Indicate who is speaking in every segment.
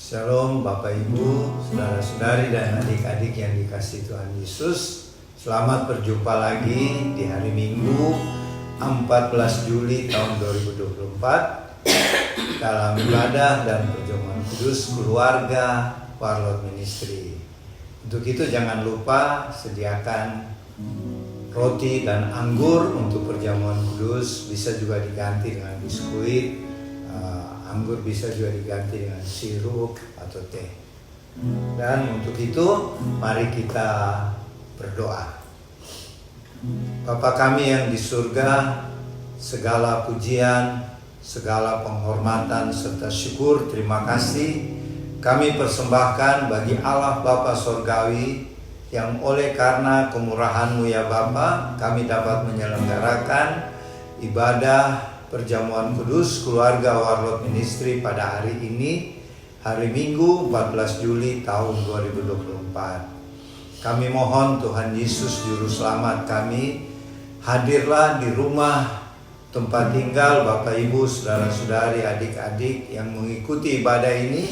Speaker 1: Shalom Bapak Ibu, saudara-saudari dan adik-adik yang dikasihi Tuhan Yesus. Selamat berjumpa lagi di hari Minggu 14 Juli tahun 2024 dalam ibadah dan perjamuan kudus keluarga Warlord Ministry. Untuk itu jangan lupa sediakan roti dan anggur untuk perjamuan kudus, bisa juga diganti dengan biskuit. Anggur bisa juga diganti dengan sirup atau teh. Dan untuk itu mari kita berdoa. Bapa kami yang di surga, segala pujian, segala penghormatan serta syukur terima kasih kami persembahkan bagi Allah Bapa Sorgawi, yang oleh karena kemurahan-Mu ya Bapa, kami dapat menyelenggarakan ibadah perjamuan kudus keluarga Warlord Ministry pada hari ini, hari Minggu 14 Juli tahun 2024. Kami mohon Tuhan Yesus Juru Selamat kami, hadirlah di rumah tempat tinggal Bapak Ibu, saudara-saudari, adik-adik yang mengikuti ibadah ini,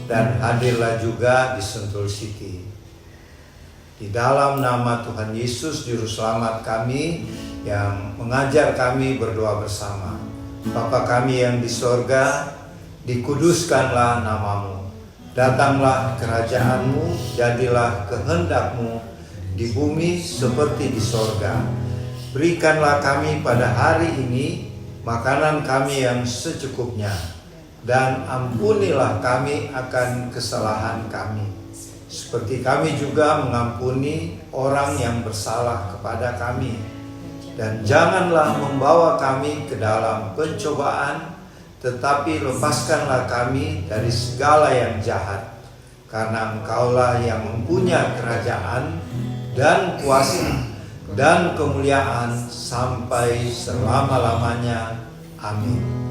Speaker 1: dan hadirlah juga di Sentul City. Di dalam nama Tuhan Yesus Juru Selamat kami yang mengajar kami berdoa bersama. Bapa kami yang di sorga, dikuduskanlah nama-Mu. Datanglah kerajaan-Mu, jadilah kehendak-Mu di bumi seperti di sorga. Berikanlah kami pada hari ini makanan kami yang secukupnya, dan ampunilah kami akan kesalahan kami, seperti kami juga mengampuni orang yang bersalah kepada kami. Dan janganlah membawa kami ke dalam pencobaan, tetapi lepaskanlah kami dari segala yang jahat. Karena Engkaulah yang mempunyai kerajaan dan kuasa dan kemuliaan sampai selama-lamanya. Amin.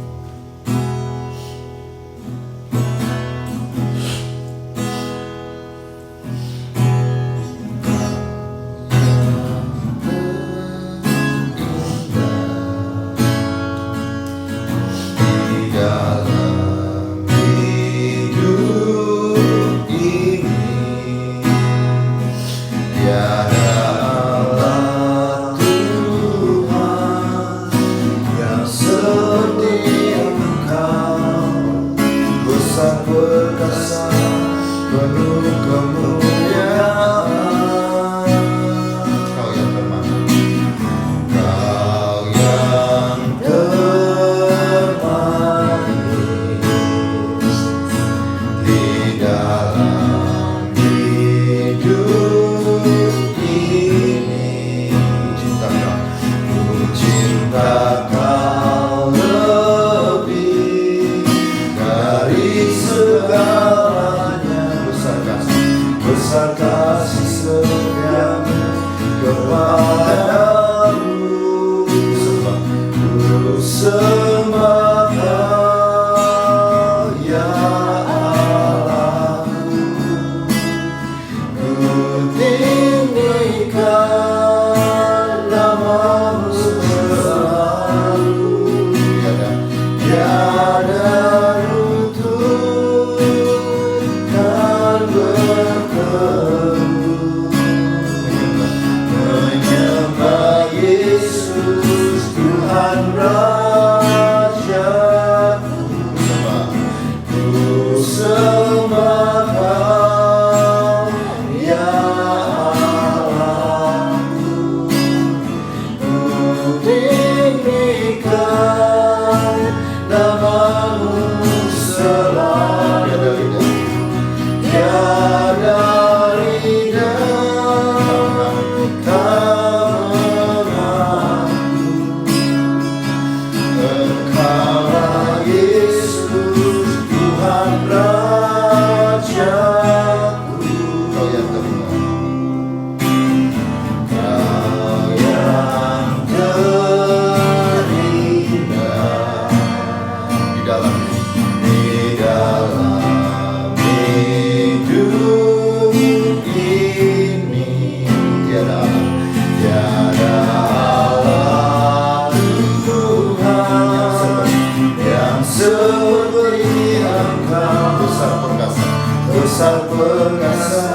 Speaker 1: besar perkasa,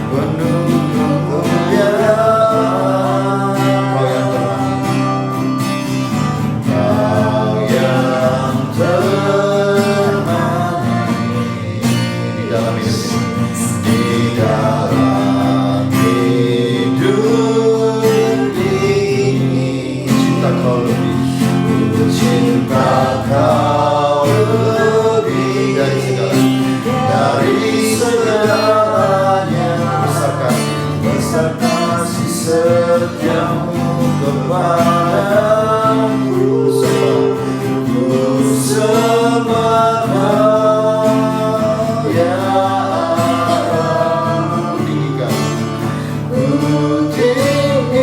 Speaker 1: penuh kemuliaan. Kau yang terang, Kau yang termani di dalam hidup ini, di dalam hidup ini. Cinta Kau lebih, cinta Kau lebih dari segalanya. Besar kasih setiamu kepadaku. Ku sembah Kau ya Allah. Ku tinggikan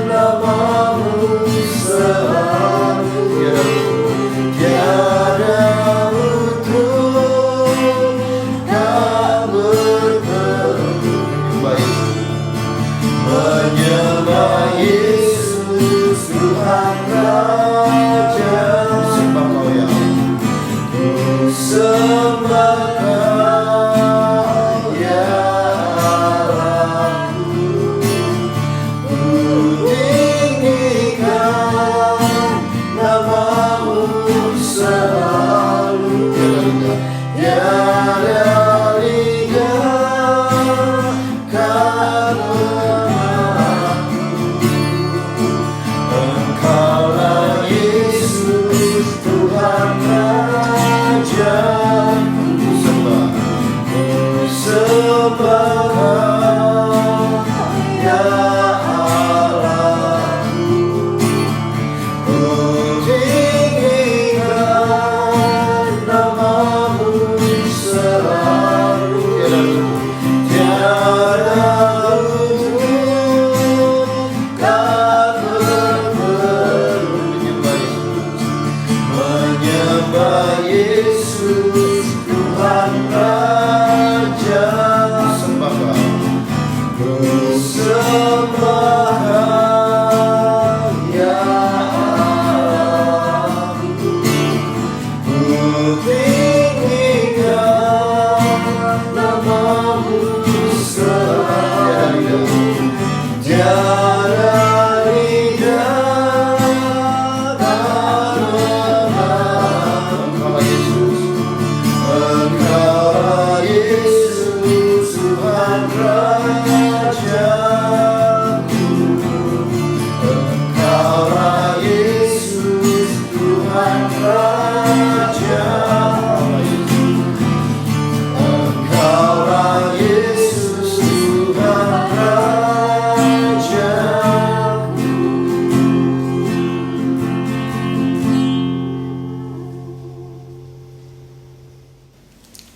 Speaker 1: namamu selalu. Tiada utuh tak menyembah Yesus Tuhan Raja. Sembah Kau ya, ku sembah Kau ya Allahku. Ku tinggikan namamu selalu. Tiada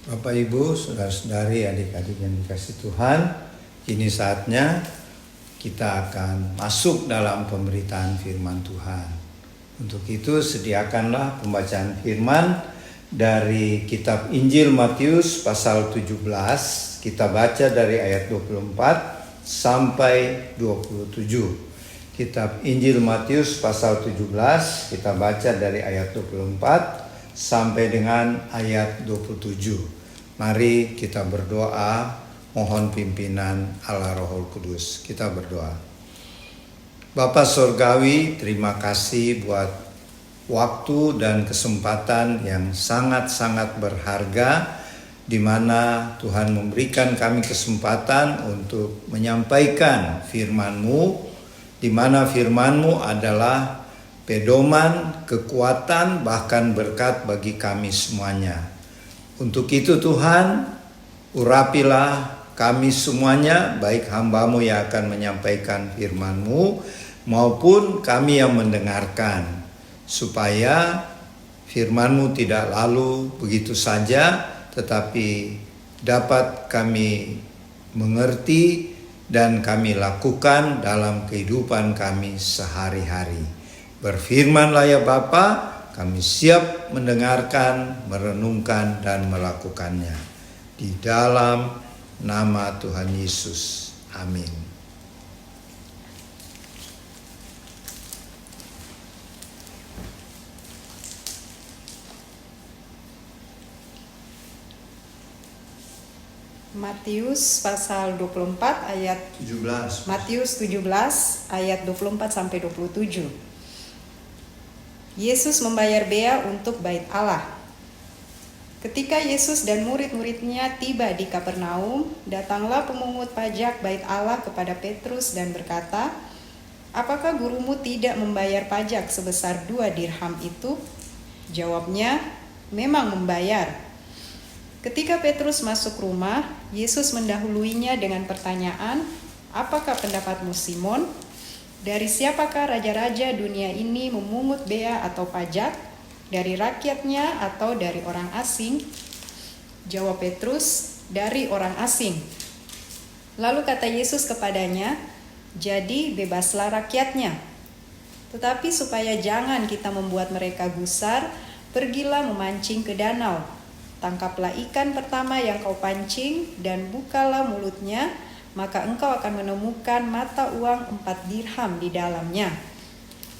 Speaker 1: Bapak Ibu, saudara-saudari, adik-adik yang dikasihi Tuhan, kini saatnya kita akan masuk dalam pemberitaan firman Tuhan. Untuk itu sediakanlah pembacaan firman dari kitab Injil Matius pasal 17. Kita baca dari ayat 24 sampai 27. Kitab Injil Matius pasal 17, kita baca dari ayat 24 sampai dengan ayat 27. Mari kita berdoa, mohon pimpinan Allah Roh Kudus. Kita berdoa. Bapa Surgawi, terima kasih buat waktu dan kesempatan yang sangat-sangat berharga, di mana Tuhan memberikan kami kesempatan untuk menyampaikan firman-Mu, di mana firman-Mu adalah pedoman, kekuatan, bahkan berkat bagi kami semuanya. Untuk itu Tuhan, urapilah kami semuanya, baik hamba-Mu yang akan menyampaikan firman-Mu, maupun kami yang mendengarkan, supaya firman-Mu tidak lalu begitu saja, tetapi dapat kami mengerti dan kami lakukan dalam kehidupan kami sehari-hari. Berfirmanlah ya Bapa, kami siap mendengarkan, merenungkan, dan melakukannya. Di dalam nama Tuhan Yesus. Amin.
Speaker 2: Matius pasal 24 ayat
Speaker 1: 17.
Speaker 2: Matius 17 ayat 24 sampai 27. Yesus membayar bea untuk bait Allah. Ketika Yesus dan murid-muridnya tiba di Kapernaum, datanglah pemungut pajak bait Allah kepada Petrus dan berkata, "Apakah gurumu tidak membayar pajak sebesar 2 dirham itu?" Jawabnya, "Memang membayar." Ketika Petrus masuk rumah, Yesus mendahuluinya dengan pertanyaan, "Apakah pendapatmu, Simon? Dari siapakah raja-raja dunia ini memungut bea atau pajak? Dari rakyatnya atau dari orang asing?" Jawab Petrus, "Dari orang asing." Lalu kata Yesus kepadanya, "Jadi bebaslah rakyatnya. Tetapi supaya jangan kita membuat mereka gusar, pergilah memancing ke danau. Tangkaplah ikan pertama yang kau pancing dan bukalah mulutnya, maka engkau akan menemukan mata uang 4 dirham di dalamnya.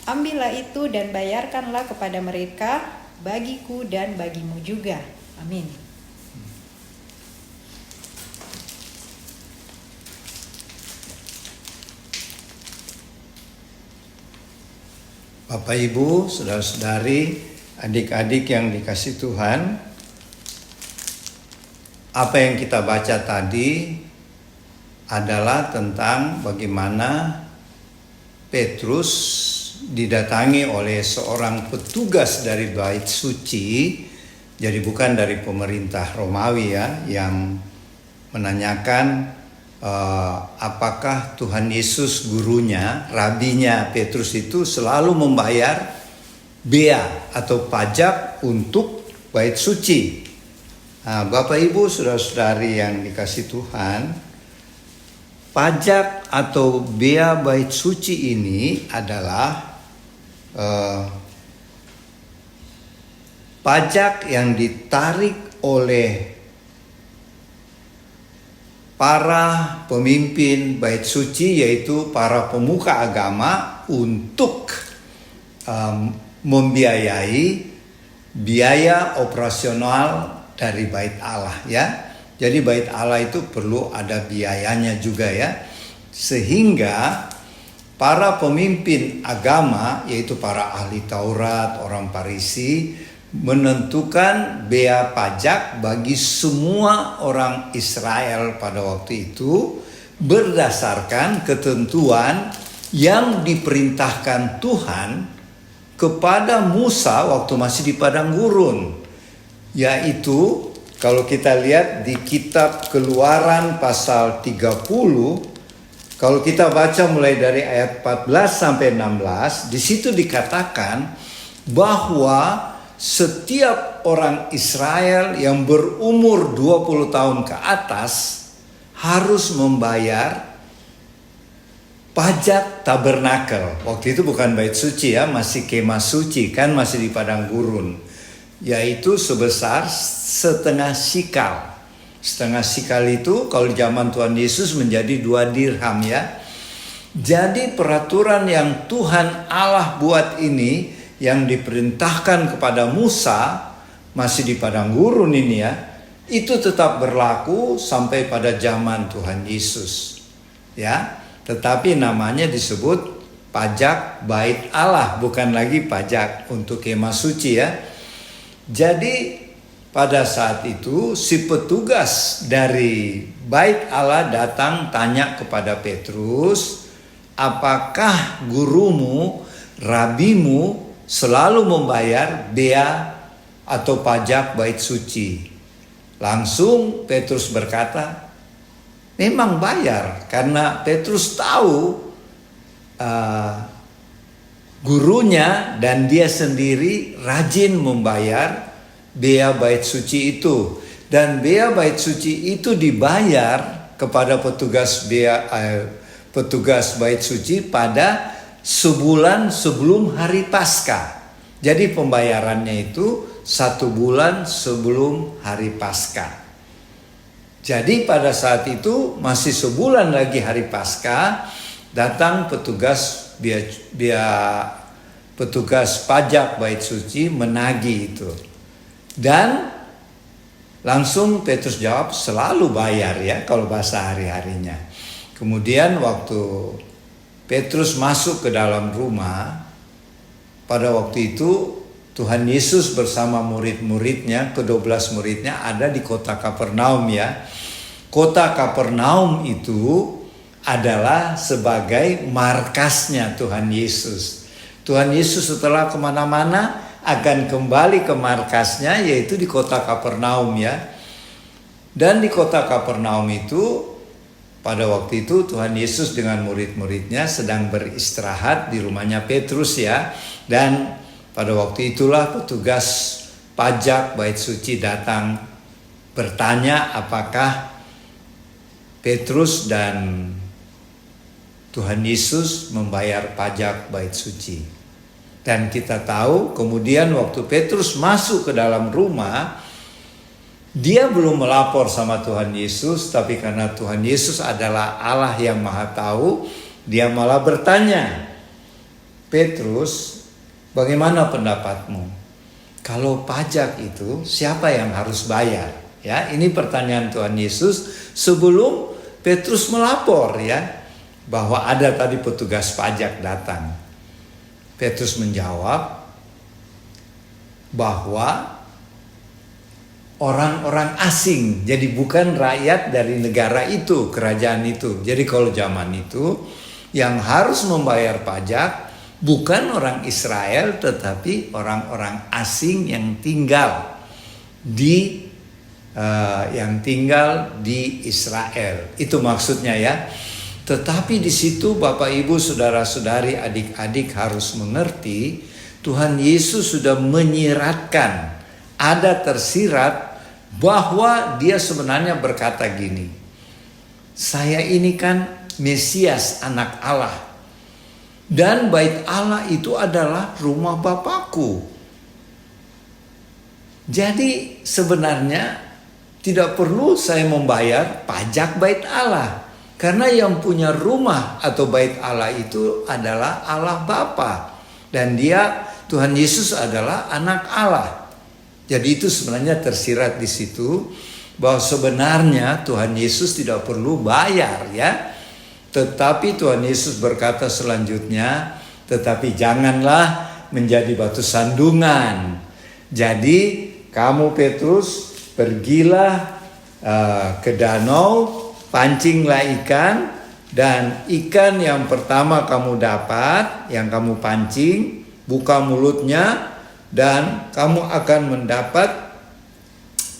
Speaker 2: Ambillah itu dan bayarkanlah kepada mereka, bagiku dan bagimu juga." Amin.
Speaker 1: Bapak Ibu, saudara-saudari, adik-adik yang dikasih Tuhan, apa yang kita baca tadi adalah tentang bagaimana Petrus didatangi oleh seorang petugas dari bait suci, jadi bukan dari pemerintah Romawi ya, yang menanyakan apakah Tuhan Yesus gurunya, rabinya Petrus itu selalu membayar bea atau pajak untuk bait suci. Nah, Bapak Ibu saudara-saudari yang dikasih Tuhan, pajak atau bea bait suci ini adalah pajak yang ditarik oleh para pemimpin bait suci, yaitu para pemuka agama, untuk membiayai biaya operasional dari bait Allah ya. Jadi bait Allah itu perlu ada biayanya juga ya. Sehingga para pemimpin agama, yaitu para ahli Taurat, orang Farisi, menentukan bea pajak bagi semua orang Israel pada waktu itu berdasarkan ketentuan yang diperintahkan Tuhan kepada Musa waktu masih di padang gurun. Yaitu kalau kita lihat di kitab Keluaran pasal 30, kalau kita baca mulai dari ayat 14 sampai 16, di situ dikatakan bahwa setiap orang Israel yang berumur 20 tahun ke atas harus membayar pajak tabernakel. Waktu itu bukan bait suci ya, masih kemah suci kan, masih di padang gurun. Yaitu sebesar setengah sikal. Setengah sikal itu kalau di zaman Tuhan Yesus menjadi 2 dirham ya. Jadi peraturan yang Tuhan Allah buat ini, yang diperintahkan kepada Musa masih di padang gurun ini ya, itu tetap berlaku sampai pada zaman Tuhan Yesus ya. Tetapi namanya disebut pajak bait Allah, bukan lagi pajak untuk kemah suci ya. Jadi pada saat itu si petugas dari bait Allah datang tanya kepada Petrus, "Apakah gurumu, rabimu selalu membayar bea atau pajak bait suci?" Langsung Petrus berkata, "Memang bayar," karena Petrus tahu gurunya dan dia sendiri rajin membayar bea bait suci itu. Dan bea bait suci itu dibayar kepada petugas bait suci pada sebulan sebelum hari Paskah. Jadi pembayarannya itu 1 bulan sebelum hari Paskah. Jadi pada saat itu masih sebulan lagi hari Paskah, datang petugas petugas pajak bait suci menagih itu. Dan Langsung Petrus jawab, selalu bayar ya kalau bahasa hari-harinya. Kemudian waktu Petrus masuk ke dalam rumah, pada waktu itu Tuhan Yesus bersama murid-muridnya, ke-12 muridnya ada di kota Kapernaum ya. Kota Kapernaum itu adalah sebagai markasnya Tuhan Yesus. Tuhan Yesus setelah kemana-mana akan kembali ke markasnya, yaitu di kota Kapernaum ya. Dan di kota Kapernaum itu pada waktu itu Tuhan Yesus dengan murid-muridnya sedang beristirahat di rumahnya Petrus ya. Dan pada waktu itulah petugas pajak bait suci datang bertanya apakah Petrus dan Tuhan Yesus membayar pajak bait suci. Dan kita tahu kemudian waktu Petrus masuk ke dalam rumah, dia belum melapor sama Tuhan Yesus, tapi karena Tuhan Yesus adalah Allah yang Maha Tahu, dia malah bertanya, Petrus, bagaimana pendapatmu? Kalau pajak itu siapa yang harus bayar? Ya, ini pertanyaan Tuhan Yesus sebelum Petrus melapor ya, bahwa ada tadi petugas pajak datang. Petrus menjawab bahwa orang-orang asing, jadi bukan rakyat dari negara itu, kerajaan itu. Jadi kalau zaman itu yang harus membayar pajak bukan orang Israel, tetapi orang-orang asing yang tinggal di Israel. Itu maksudnya ya. Tetapi di situ Bapak Ibu saudara-saudari adik-adik harus mengerti, Tuhan Yesus sudah menyiratkan, ada tersirat bahwa dia sebenarnya berkata gini, saya ini kan Mesias anak Allah, dan bait Allah itu adalah rumah Bapakku. Jadi sebenarnya tidak perlu saya membayar pajak bait Allah. Karena yang punya rumah atau bait Allah itu adalah Allah Bapa. Dan dia, Tuhan Yesus adalah anak Allah. Jadi itu sebenarnya tersirat di situ, bahwa sebenarnya Tuhan Yesus tidak perlu bayar ya. Tetapi Tuhan Yesus berkata selanjutnya, tetapi janganlah menjadi batu sandungan. Jadi kamu Petrus pergilah ke danau, pancinglah ikan, dan ikan yang pertama kamu dapat, yang kamu pancing, buka mulutnya, dan kamu akan mendapat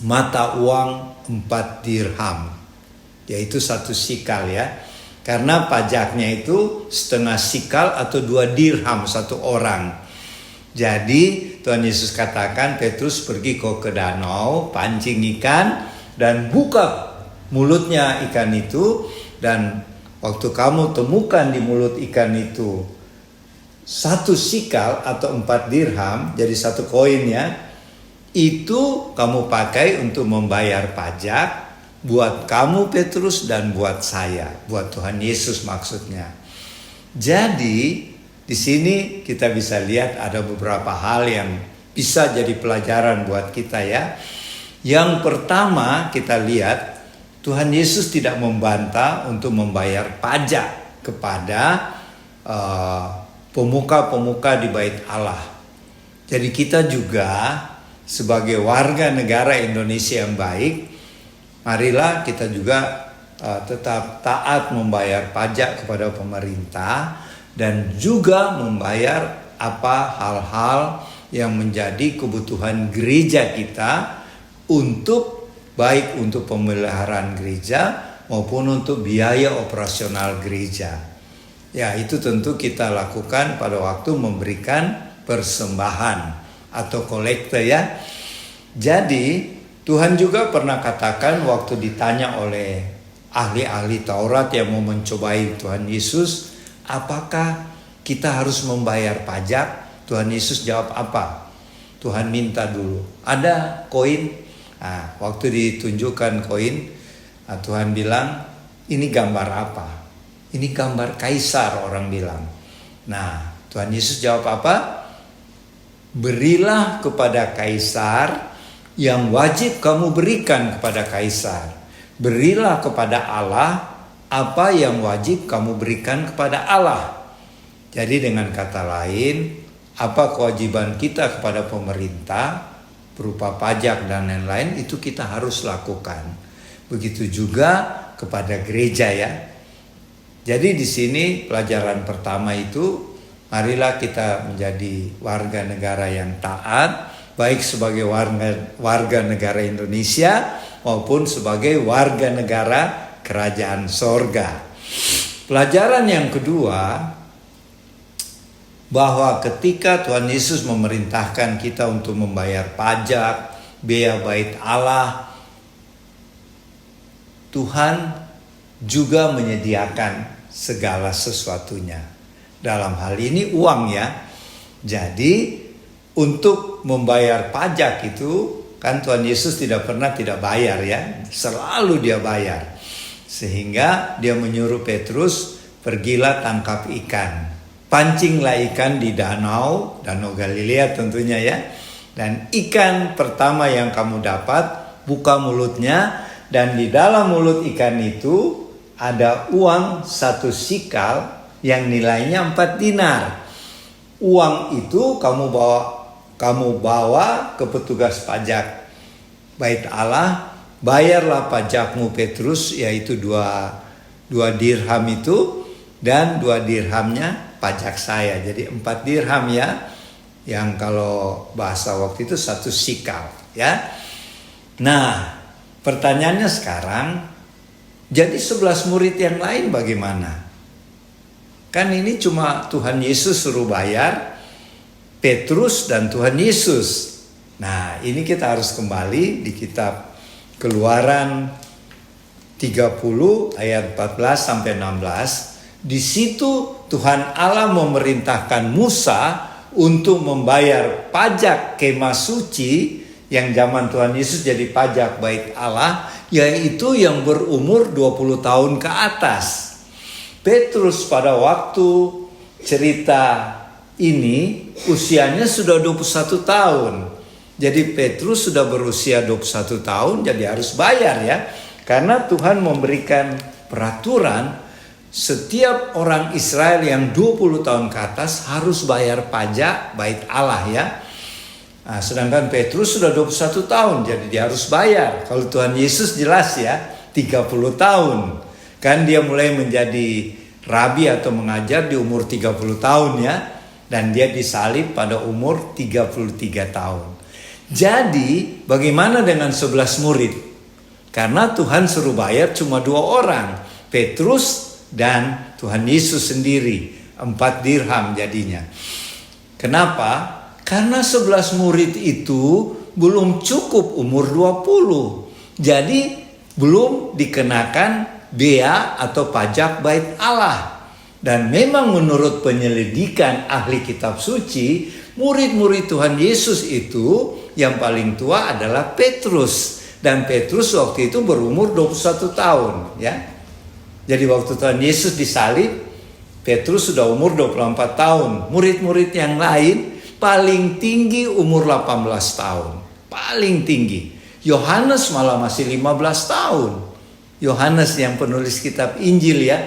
Speaker 1: mata uang 4 dirham, yaitu 1 sikal ya. Karena pajaknya itu setengah sikal atau 2 dirham 1 orang. Jadi Tuhan Yesus katakan, Petrus pergi ke danau, pancing ikan, dan buka mulutnya ikan itu, dan waktu kamu temukan di mulut ikan itu 1 sikal atau 4 dirham, jadi 1 koin ya, itu kamu pakai untuk membayar pajak buat kamu Petrus dan buat saya, buat Tuhan Yesus maksudnya. Jadi di sini kita bisa lihat ada beberapa hal yang bisa jadi pelajaran buat kita ya. Yang pertama kita lihat, Tuhan Yesus tidak membantah untuk membayar pajak kepada pemuka-pemuka di bait Allah. Jadi kita juga sebagai warga negara Indonesia yang baik, marilah kita juga tetap taat membayar pajak kepada pemerintah, dan juga membayar hal-hal yang menjadi kebutuhan gereja kita, untuk baik untuk pemeliharaan gereja maupun untuk biaya operasional gereja. Ya, itu tentu kita lakukan pada waktu memberikan persembahan atau kolekte ya. Jadi Tuhan juga pernah katakan waktu ditanya oleh ahli-ahli Taurat yang mau mencobai Tuhan Yesus, apakah kita harus membayar pajak? Tuhan Yesus jawab apa? Tuhan minta dulu, ada koin. Nah, waktu ditunjukkan koin, Tuhan bilang, ini gambar apa? Ini gambar kaisar, orang bilang. Nah, Tuhan Yesus jawab apa? Berilah kepada kaisar yang wajib kamu berikan kepada kaisar. Berilah kepada Allah apa yang wajib kamu berikan kepada Allah. Jadi dengan kata lain, apa kewajiban kita kepada pemerintah berupa pajak dan lain-lain itu kita harus lakukan. Begitu juga kepada gereja ya. Jadi di sini pelajaran pertama itu, marilah kita menjadi warga negara yang taat, baik sebagai warga negara Indonesia maupun sebagai warga negara kerajaan sorga. Pelajaran yang kedua, bahwa ketika Tuhan Yesus memerintahkan kita untuk membayar pajak, biaya bait Allah, Tuhan juga menyediakan segala sesuatunya. Dalam hal ini uang ya. Jadi untuk membayar pajak itu kan Tuhan Yesus tidak pernah tidak bayar ya. Selalu dia bayar. Sehingga dia menyuruh Petrus, pergilah tangkap ikan. Pancinglah ikan di danau Galilea tentunya ya. Dan ikan pertama yang kamu dapat, buka mulutnya. Dan di dalam mulut ikan itu ada uang 1 sikal yang nilainya 4 dinar. Uang itu kamu bawa ke petugas pajak bait Allah, bayarlah pajakmu Petrus, yaitu 2 dirham itu, dan 2 dirhamnya pajak saya. Jadi 4 dirham ya, yang kalau bahasa waktu itu 1 sikal ya. Nah, pertanyaannya sekarang, jadi 11 murid yang lain bagaimana? Kan ini cuma Tuhan Yesus suruh bayar, Petrus dan Tuhan Yesus. Nah, ini kita harus kembali di kitab Keluaran 30 ayat 14 sampai 16. Di situ Tuhan Allah memerintahkan Musa untuk membayar pajak kemah suci yang zaman Tuhan Yesus jadi pajak bait Allah, yaitu yang berumur 20 tahun ke atas. Petrus pada waktu cerita ini usianya sudah 21 tahun. Jadi Petrus sudah berusia 21 tahun, jadi harus bayar ya. Karena Tuhan memberikan peraturan setiap orang Israel yang 20 tahun ke atas harus bayar pajak bait Allah ya. Nah, sedangkan Petrus sudah 21 tahun, jadi dia harus bayar. Kalau Tuhan Yesus jelas ya, 30 tahun. Kan dia mulai menjadi rabi atau mengajar di umur 30 tahun ya. Dan dia disalib pada umur 33 tahun. Jadi bagaimana dengan 11 murid? Karena Tuhan suruh bayar cuma 2 orang. Petrus dan Tuhan Yesus sendiri. 4 dirham jadinya. Kenapa? Karena 11 murid itu belum cukup umur 20. Jadi belum dikenakan bea atau pajak bait Allah. Dan memang menurut penyelidikan ahli kitab suci, murid-murid Tuhan Yesus itu yang paling tua adalah Petrus. Dan Petrus waktu itu berumur 21 tahun ya. Jadi waktu Tuhan Yesus disalib, Petrus sudah umur 24 tahun. Murid-murid yang lain paling tinggi umur 18 tahun. Paling tinggi. Yohanes malah masih 15 tahun. Yohanes yang penulis kitab Injil ya.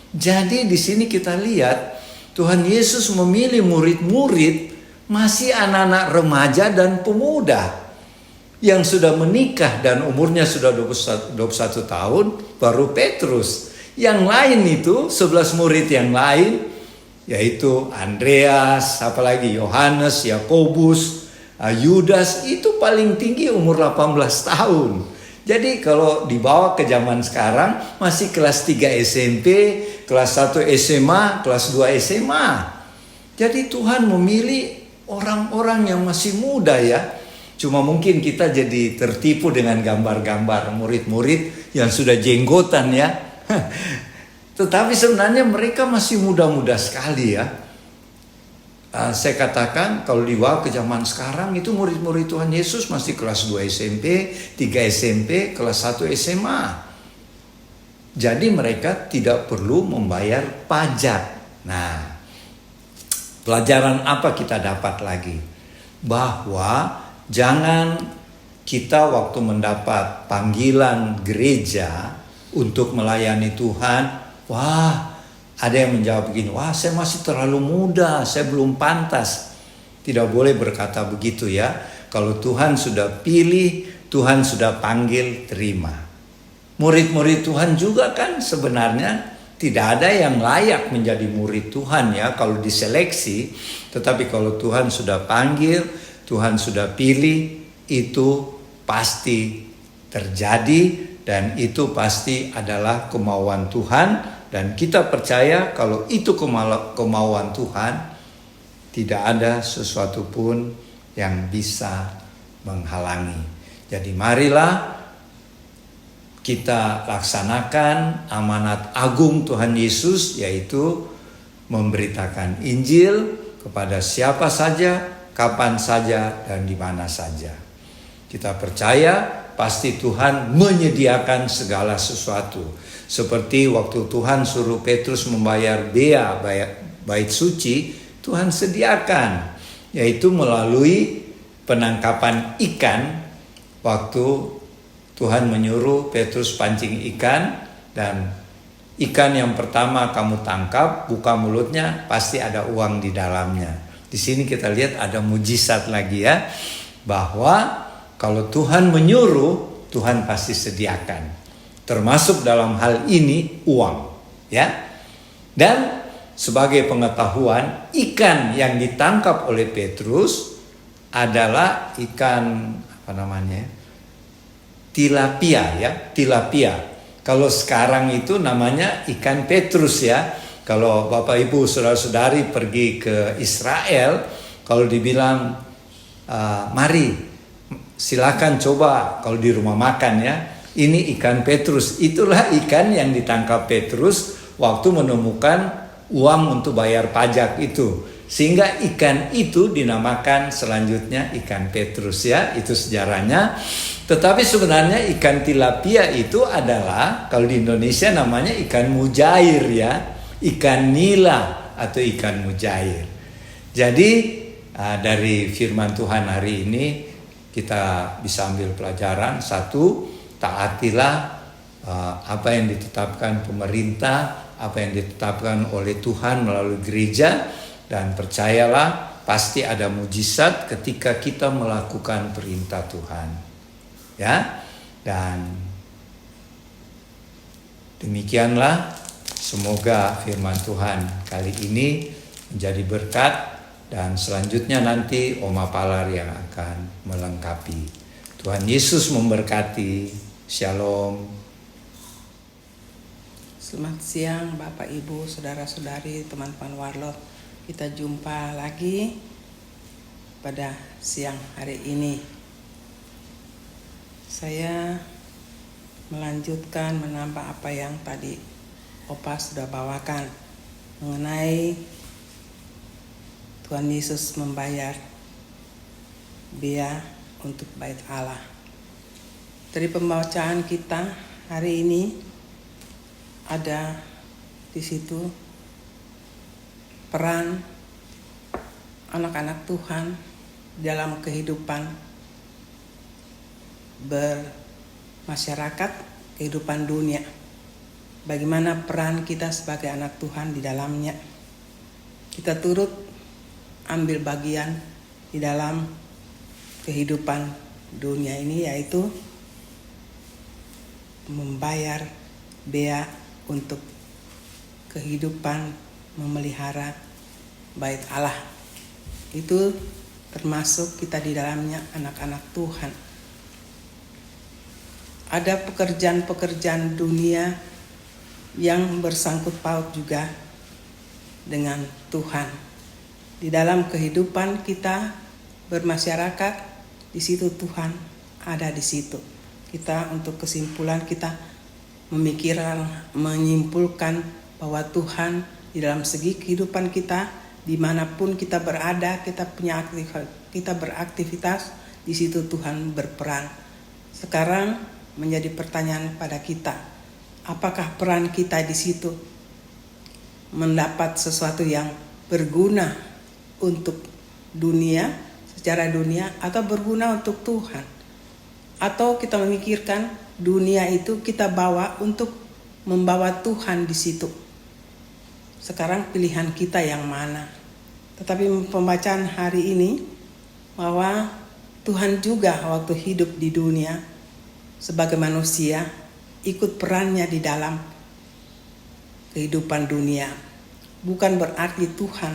Speaker 1: Jadi di sini kita lihat Tuhan Yesus memilih murid-murid masih anak-anak remaja dan pemuda yang sudah menikah dan umurnya sudah 21 tahun, baru Petrus. Yang lain itu 11 murid yang lain, yaitu Andreas, apalagi Yohanes, Yakobus, Yudas, itu paling tinggi umur 18 tahun. Jadi kalau dibawa ke zaman sekarang masih kelas 3 SMP, kelas 1 SMA, kelas 2 SMA. Jadi Tuhan memilih orang-orang yang masih muda ya. Cuma mungkin kita jadi tertipu dengan gambar-gambar murid-murid yang sudah jenggotan ya. Tetapi sebenarnya mereka masih muda-muda sekali ya. Saya katakan kalau dibawa ke zaman sekarang itu murid-murid Tuhan Yesus masih kelas 2 SMP, 3 SMP, kelas 1 SMA. Jadi mereka tidak perlu membayar pajak. Nah, pelajaran apa kita dapat lagi? Bahwa jangan kita waktu mendapat panggilan gereja untuk melayani Tuhan, wah, ada yang menjawab begini, wah saya masih terlalu muda, saya belum pantas. Tidak boleh berkata begitu ya. Kalau Tuhan sudah pilih, Tuhan sudah panggil, terima. Murid-murid Tuhan juga kan sebenarnya tidak ada yang layak menjadi murid Tuhan ya kalau diseleksi. Tetapi kalau Tuhan sudah panggil, Tuhan sudah pilih, itu pasti terjadi dan itu pasti adalah kemauan Tuhan, dan kita percaya kalau itu kemauan Tuhan, tidak ada sesuatu pun yang bisa menghalangi. Jadi marilah kita laksanakan amanat agung Tuhan Yesus, yaitu memberitakan Injil kepada siapa saja, kapan saja, dan di mana saja. Kita percaya pasti Tuhan menyediakan segala sesuatu. Seperti waktu Tuhan suruh Petrus membayar bea bait suci, Tuhan sediakan, yaitu melalui penangkapan ikan. Waktu Tuhan menyuruh Petrus pancing ikan, dan ikan yang pertama kamu tangkap, buka mulutnya, pasti ada uang di dalamnya. Di sini kita lihat ada mujizat lagi ya, bahwa kalau Tuhan menyuruh, Tuhan pasti sediakan. Termasuk dalam hal ini uang, ya. Dan sebagai pengetahuan, ikan yang ditangkap oleh Petrus adalah ikan tilapia ya, tilapia. Kalau sekarang itu namanya ikan Petrus ya. Kalau Bapak Ibu saudara-saudari pergi ke Israel, kalau dibilang mari silakan coba kalau di rumah makan ya, ini ikan Petrus. Itulah ikan yang ditangkap Petrus waktu menemukan uang untuk bayar pajak itu. Sehingga ikan itu dinamakan selanjutnya ikan Petrus ya, itu sejarahnya. Tetapi sebenarnya ikan tilapia itu adalah, kalau di Indonesia namanya ikan mujair ya, ikan nila atau ikan mujair. Jadi dari firman Tuhan hari ini kita bisa ambil pelajaran. Satu, taatilah apa yang ditetapkan pemerintah, apa yang ditetapkan oleh Tuhan melalui gereja, dan percayalah pasti ada mujizat ketika kita melakukan perintah Tuhan. Ya. Dan demikianlah, semoga firman Tuhan kali ini menjadi berkat, dan selanjutnya nanti Oma Palar yang akan melengkapi. Tuhan Yesus memberkati. Shalom.
Speaker 3: Selamat siang Bapak Ibu, saudara-saudari, teman-teman Warlot. Kita jumpa lagi pada siang hari ini. Saya melanjutkan menambah apa yang tadi Opa sudah bawakan mengenai Tuhan Yesus membayar bea untuk bait Allah. Dari pembacaan kita hari ini ada di situ peran anak-anak Tuhan dalam kehidupan bermasyarakat, kehidupan dunia. Bagaimana peran kita sebagai anak Tuhan di dalamnya. Kita turut ambil bagian di dalam kehidupan dunia ini, yaitu membayar bea untuk kehidupan memelihara bait Allah. Itu termasuk kita di dalamnya anak-anak Tuhan. Ada pekerjaan-pekerjaan dunia yang bersangkut paut juga dengan Tuhan. Di dalam kehidupan kita bermasyarakat, di situ Tuhan ada di situ. Kita untuk kesimpulan kita memikirkan, menyimpulkan bahwa Tuhan di dalam segi kehidupan kita, dimanapun kita berada, kita beraktivitas, di situ Tuhan berperan. Sekarang menjadi pertanyaan pada kita, apakah peran kita di situ mendapat sesuatu yang berguna untuk dunia, secara dunia, atau berguna untuk Tuhan? Atau kita memikirkan dunia itu kita bawa untuk membawa Tuhan di situ. Sekarang pilihan kita yang mana? Tetapi pembacaan hari ini bahwa Tuhan juga waktu hidup di dunia sebagai manusia ikut perannya di dalam kehidupan dunia. Bukan berarti Tuhan.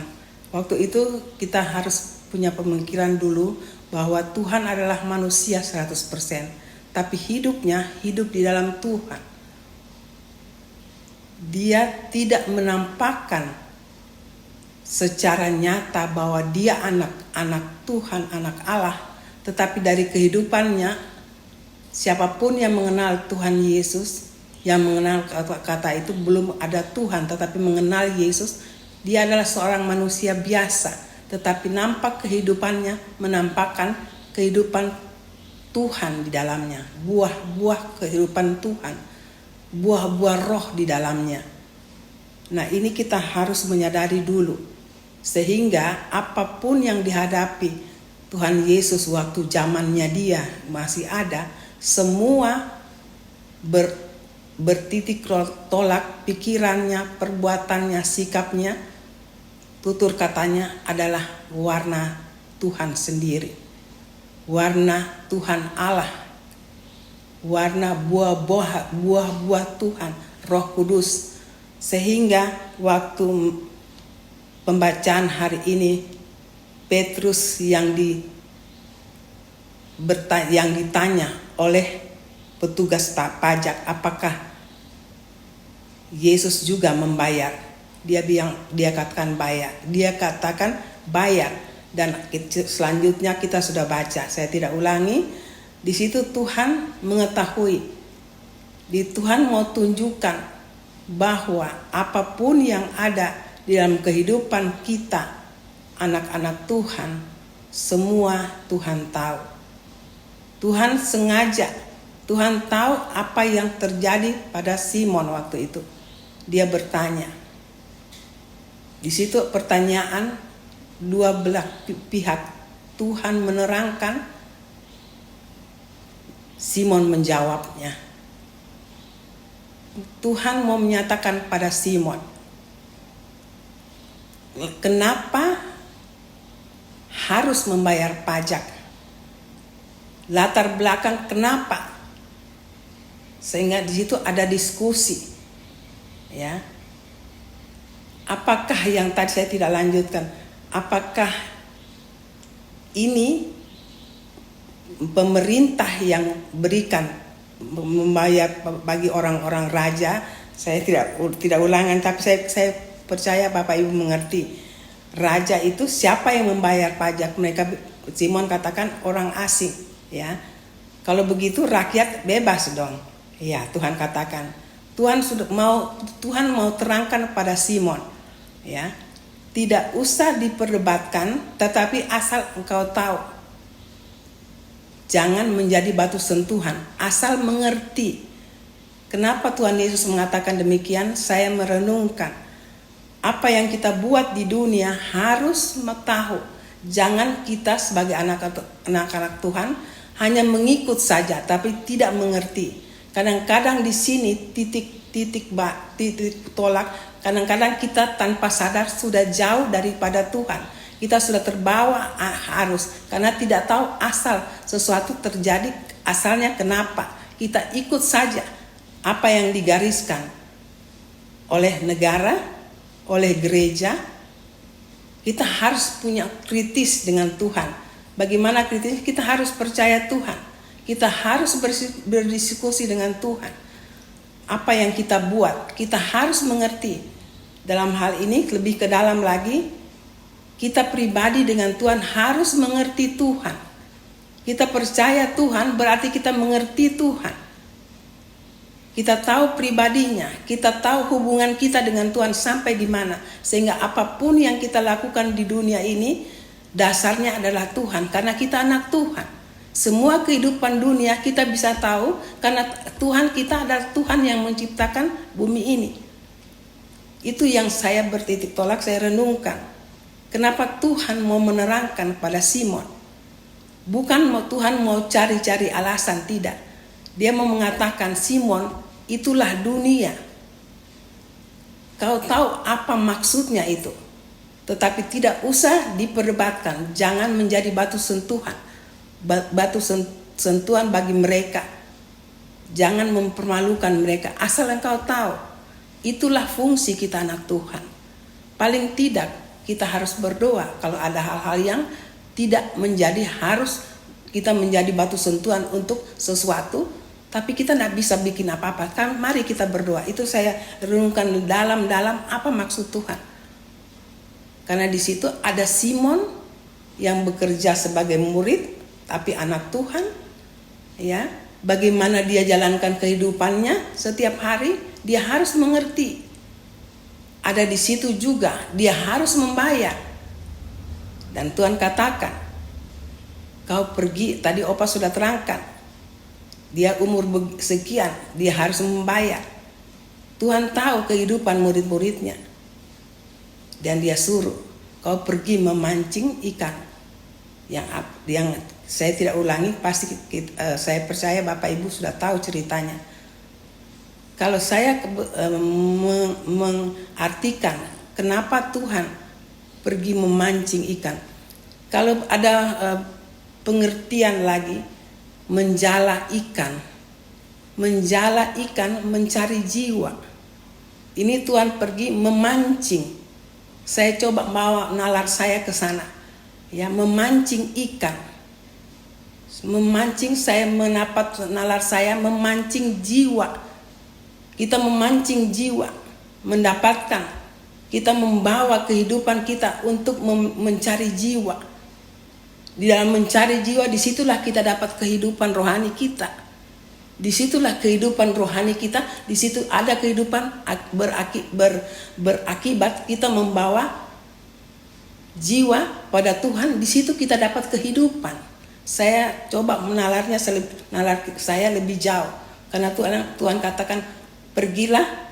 Speaker 3: Waktu itu kita harus punya pemikiran dulu bahwa Tuhan adalah manusia 100%, tapi hidupnya hidup di dalam Tuhan. Dia tidak menampakkan secara nyata bahwa dia anak Tuhan, anak Allah, tetapi dari kehidupannya, siapapun yang mengenal Tuhan Yesus, yang mengenal kata itu belum ada Tuhan, tetapi mengenal Yesus, dia adalah seorang manusia biasa, tetapi nampak kehidupannya menampakkan kehidupan Tuhan di dalamnya, buah-buah kehidupan Tuhan, buah-buah roh di dalamnya. Nah, ini kita harus menyadari dulu, sehingga apapun yang dihadapi Tuhan Yesus waktu zamannya dia masih ada, semua bertitik tolak pikirannya, perbuatannya, sikapnya, tutur katanya adalah warna Tuhan sendiri, warna Tuhan Allah, warna buah-buah Tuhan, Roh Kudus. Sehingga waktu pembacaan hari ini, Petrus yang ditanya oleh petugas pajak, apakah Yesus juga membayar? Dia katakan bayar. Dan selanjutnya kita sudah baca, saya tidak ulangi. Di situ Tuhan mengetahui, Tuhan mau tunjukkan bahwa apapun yang ada di dalam kehidupan kita, anak-anak Tuhan, semua Tuhan tahu. Tuhan sengaja, Tuhan tahu apa yang terjadi pada Simon waktu itu. Dia bertanya. Di situ pertanyaan dua belah pihak. Tuhan menerangkan, Simon menjawabnya. Tuhan mau menyatakan pada Simon, kenapa harus membayar pajak? Latar belakang kenapa? Sehingga di situ ada diskusi, ya. Apakah yang tadi saya tidak lanjutkan? Apakah ini pemerintah yang berikan membayar bagi orang-orang raja? Saya tidak ulangan, tapi saya percaya Bapak Ibu mengerti. Raja itu siapa yang membayar pajak? Simon katakan orang asing, ya. Kalau begitu rakyat bebas dong. Ya, Tuhan katakan. Tuhan mau terangkan pada Simon, ya. Tidak usah diperdebatkan, tetapi asal engkau tahu, jangan menjadi batu sentuhan, asal mengerti. Kenapa Tuhan Yesus mengatakan demikian? Saya merenungkan apa yang kita buat di dunia harus tahu. Jangan kita sebagai anak-anak Tuhan hanya mengikut saja, tapi tidak mengerti. Kadang-kadang di sini titik tolak. Kadang-kadang kita tanpa sadar sudah jauh daripada Tuhan. Kita sudah terbawa arus karena tidak tahu asal sesuatu terjadi, asalnya kenapa. Kita ikut saja apa yang digariskan oleh negara, oleh gereja. Kita harus punya kritis dengan Tuhan. Bagaimana kritis? Kita harus percaya Tuhan. Kita harus berdiskusi dengan Tuhan. Apa yang kita buat, kita harus mengerti. Dalam hal ini lebih ke dalam lagi, kita pribadi dengan Tuhan harus mengerti Tuhan. Kita percaya Tuhan berarti kita mengerti Tuhan. Kita tahu pribadinya, kita tahu hubungan kita dengan Tuhan sampai di mana. Sehingga apapun yang kita lakukan di dunia ini, dasarnya adalah Tuhan. Karena kita anak Tuhan. Semua kehidupan dunia kita bisa tahu karena Tuhan kita adalah Tuhan yang menciptakan bumi ini. Itu yang saya bertitik tolak, saya renungkan. Kenapa Tuhan mau menerangkan pada Simon? Bukan Tuhan mau cari-cari alasan, tidak. Dia mau mengatakan, Simon, itulah dunia. Kau tahu apa maksudnya itu. Tetapi tidak usah diperdebatkan. Jangan menjadi batu sentuhan. Batu sentuhan bagi mereka. Jangan mempermalukan mereka. Asal engkau tahu, itulah fungsi kita anak Tuhan. Paling tidak kita harus berdoa kalau ada hal-hal yang tidak menjadi harus kita menjadi batu sentuhan untuk sesuatu, tapi kita tidak bisa bikin apa-apa. Kan mari kita berdoa. Itu saya renungkan dalam-dalam apa maksud Tuhan. Karena di situ ada Simon yang bekerja sebagai murid tapi anak Tuhan, ya. Bagaimana dia jalankan kehidupannya setiap hari, dia harus mengerti. Ada di situ juga dia harus membayar. Dan Tuhan katakan, kau pergi, tadi Opa sudah terangkan, dia umur sekian, dia harus membayar. Tuhan tahu kehidupan murid-muridnya. Dan dia suruh, kau pergi memancing ikan. Yang saya tidak ulangi, pasti saya percaya Bapak Ibu sudah tahu ceritanya. Kalau saya mengartikan kenapa Tuhan pergi memancing ikan. Kalau ada pengertian lagi, menjala ikan. Menjala ikan mencari jiwa. Ini Tuhan pergi memancing. Saya coba bawa nalar saya ke sana. Ya, memancing ikan. Memancing, saya menapat nalar saya memancing jiwa. Kita memancing jiwa, mendapatkan. Kita membawa kehidupan kita untuk mencari jiwa. Di dalam mencari jiwa, disitulah kita dapat kehidupan rohani kita. Disitulah kehidupan rohani kita. Di situ ada kehidupan berakibat kita membawa jiwa pada Tuhan. Di situ kita dapat kehidupan. Saya coba menalarnya, nalar saya lebih jauh. Karena Tuhan katakan, pergilah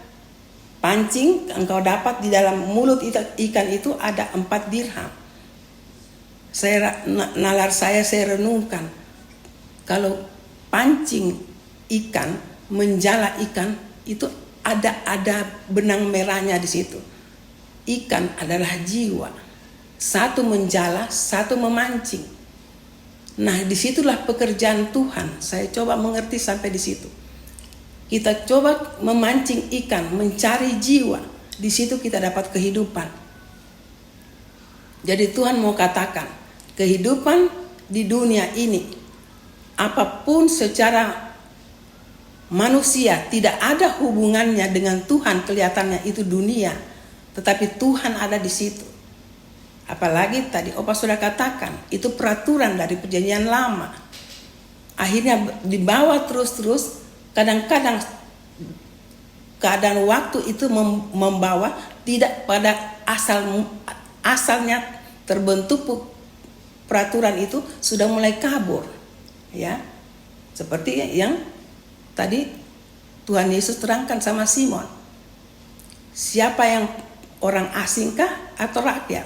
Speaker 3: pancing, engkau dapat di dalam mulut ikan itu ada 4 dirham. Nalar saya renungkan. Kalau pancing ikan, menjala ikan, itu ada benang merahnya di situ. Ikan adalah jiwa. Satu menjala, satu memancing. Nah, disitulah pekerjaan Tuhan. Saya coba mengerti sampai di situ. Kita coba memancing ikan, mencari jiwa. Di situ kita dapat kehidupan. Jadi Tuhan mau katakan, kehidupan di dunia ini, apapun secara manusia, tidak ada hubungannya dengan Tuhan, kelihatannya itu dunia. Tetapi Tuhan ada di situ. Apalagi tadi Opa sudah katakan, itu peraturan dari perjanjian lama. Akhirnya dibawa terus-terus. Kadang-kadang keadaan waktu itu membawa tidak pada asalnya terbentuk peraturan itu sudah mulai kabur, ya. Seperti yang tadi Tuhan Yesus terangkan sama Simon. Siapa yang orang asingkah atau rakyat?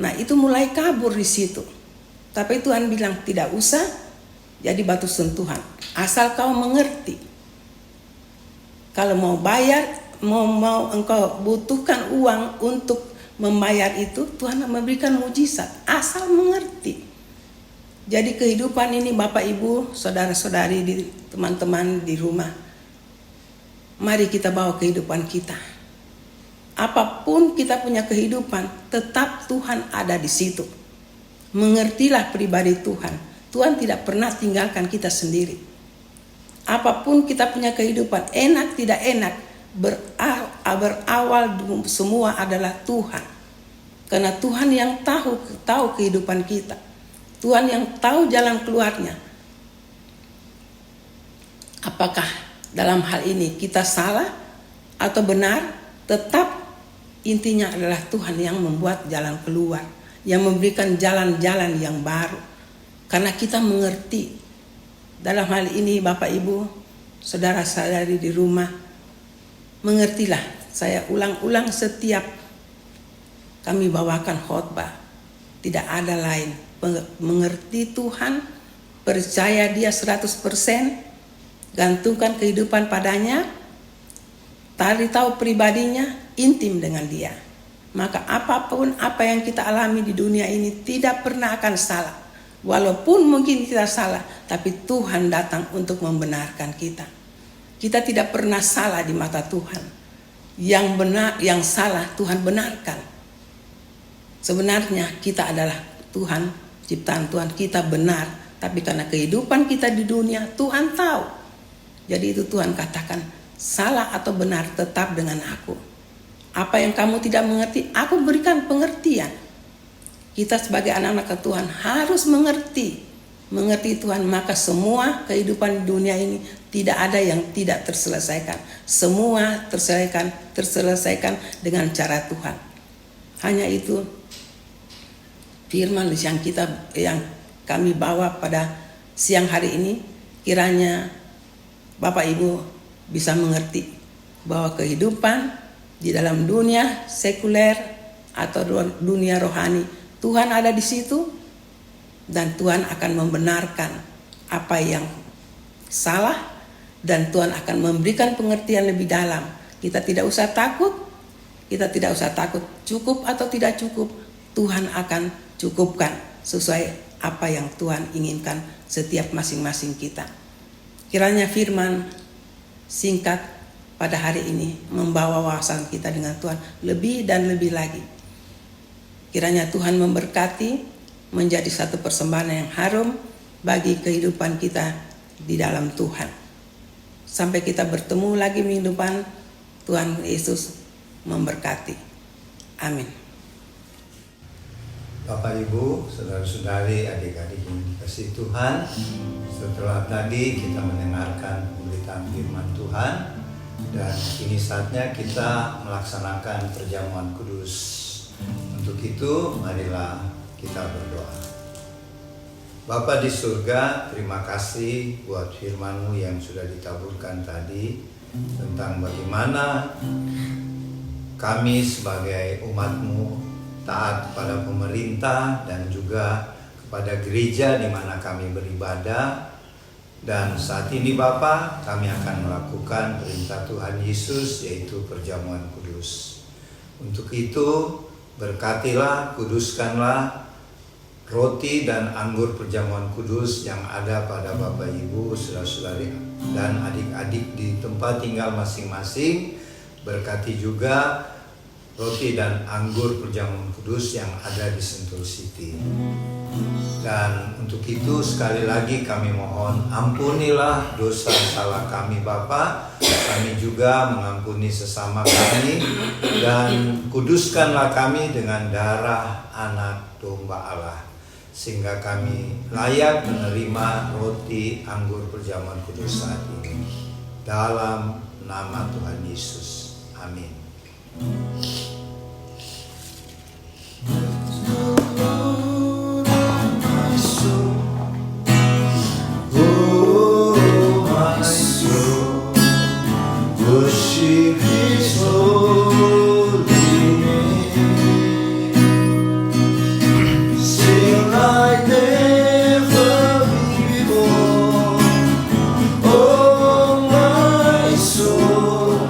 Speaker 3: Nah, itu mulai kabur di situ. Tapi Tuhan bilang tidak usah jadi batu sentuhan. Asal kau mengerti. Kalau mau bayar, mau engkau butuhkan uang untuk membayar itu, Tuhan memberikan mujizat. Asal mengerti. Jadi kehidupan ini Bapak Ibu, saudara-saudari, teman-teman di rumah. Mari kita bawa kehidupan kita. Apapun kita punya kehidupan, tetap Tuhan ada di situ. Mengertilah pribadi Tuhan. Tuhan tidak pernah tinggalkan kita sendiri. Apapun kita punya kehidupan, enak tidak enak, berawal semua adalah Tuhan. Karena Tuhan yang tahu kehidupan kita. Tuhan yang tahu jalan keluarnya. Apakah dalam hal ini kita salah atau benar, tetap intinya adalah Tuhan yang membuat jalan keluar, yang memberikan jalan-jalan yang baru. Karena kita mengerti. Dalam hal ini Bapak Ibu, saudara-saudari di rumah, mengertilah. Saya ulang-ulang setiap kami bawakan khotbah. Tidak ada lain. mengerti Tuhan, percaya Dia 100%, gantungkan kehidupan padanya, cari tahu pribadinya, intim dengan Dia. Maka apapun apa yang kita alami di dunia ini tidak pernah akan salah. Walaupun mungkin kita salah, tapi Tuhan datang untuk membenarkan kita. Kita tidak pernah salah di mata Tuhan. Yang benar, yang salah Tuhan benarkan. Sebenarnya kita adalah Tuhan, ciptaan Tuhan, kita benar. Tapi karena kehidupan kita di dunia, Tuhan tahu. Jadi itu Tuhan katakan, salah atau benar tetap dengan aku. Apa yang kamu tidak mengerti, aku berikan pengertian. Kita sebagai anak-anak Tuhan harus mengerti Tuhan, maka semua kehidupan di dunia ini tidak ada yang tidak terselesaikan. Semua terselesaikan dengan cara Tuhan. Hanya itu firman yang kami bawa pada siang hari ini, kiranya Bapak Ibu bisa mengerti bahwa kehidupan di dalam dunia sekuler atau dunia rohani, Tuhan ada di situ dan Tuhan akan membenarkan apa yang salah dan Tuhan akan memberikan pengertian lebih dalam. Kita tidak usah takut, cukup atau tidak cukup, Tuhan akan cukupkan sesuai apa yang Tuhan inginkan setiap masing-masing kita. Kiranya firman singkat pada hari ini membawa wawasan kita dengan Tuhan lebih dan lebih lagi. Kiranya Tuhan memberkati, menjadi satu persembahan yang harum bagi kehidupan kita di dalam Tuhan. Sampai kita bertemu lagi minggu depan, Tuhan Yesus memberkati. Amin.
Speaker 1: Bapak Ibu, saudara-saudari, adik-adik yang dikasihi Tuhan, setelah tadi kita mendengarkan pemberitaan firman Tuhan, dan kini saatnya kita melaksanakan perjamuan kudus. Untuk itu, marilah kita berdoa. Bapa di surga, terima kasih buat firman-Mu yang sudah ditaburkan tadi tentang bagaimana kami sebagai umat-Mu taat pada pemerintah dan juga kepada gereja di mana kami beribadah. Dan saat ini Bapa, kami akan melakukan perintah Tuhan Yesus, yaitu perjamuan kudus. Untuk itu, berkatilah, kuduskanlah roti dan anggur perjamuan kudus yang ada pada Bapak Ibu, saudara-saudari dan adik-adik di tempat tinggal masing-masing. Berkati juga roti dan anggur perjamuan kudus yang ada di Sentul City. Dan untuk itu sekali lagi kami mohon, ampunilah dosa salah kami Bapa. Kami juga mengampuni sesama kami, dan kuduskanlah kami dengan darah anak domba Allah, sehingga kami layak menerima roti anggur perjamuan kudus saat ini. Dalam nama Tuhan Yesus. Amin. Worship His holy name. Sing like never before. Oh my soul,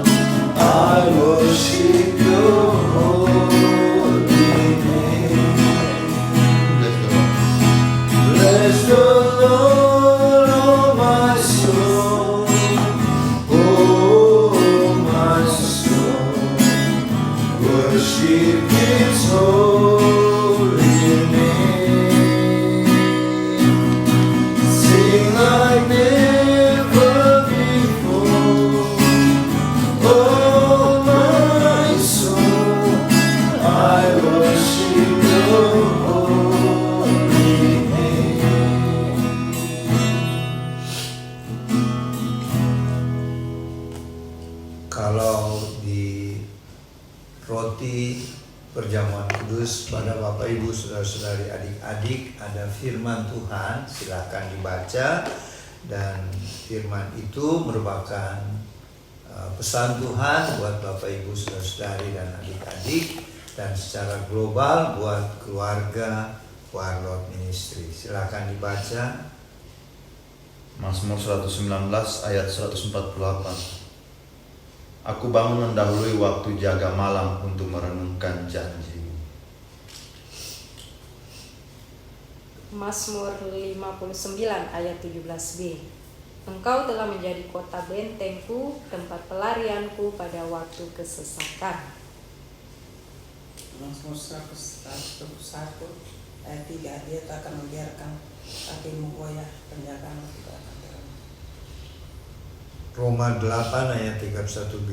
Speaker 1: I worship Your holy name. Bless the Lord, oh my soul. Worship His holy name. Sing like never before. Oh my soul, I worship Your holy name. Kalau di roti perjamuan kudus pada Bapak Ibu, saudara-saudari, adik-adik ada firman Tuhan, silakan dibaca. Dan firman itu merupakan pesan Tuhan buat Bapak Ibu, saudara-saudari dan adik-adik, dan secara global buat keluarga Warlord Ministry. Silakan dibaca.
Speaker 4: Mazmur 119 ayat 148. Aku bangun mendahului waktu jaga malam untuk merenungkan janji-Mu.
Speaker 5: Mazmur 59 ayat 17b. Engkau telah menjadi kota bentengku, tempat pelarianku pada waktu kesesakan.
Speaker 3: Mazmur 121 ayat 3, Dia tak akan membiarkan kakimu goyah, penjagaanmu tidak akan terhenti.
Speaker 1: Roma 8 ayat 31b.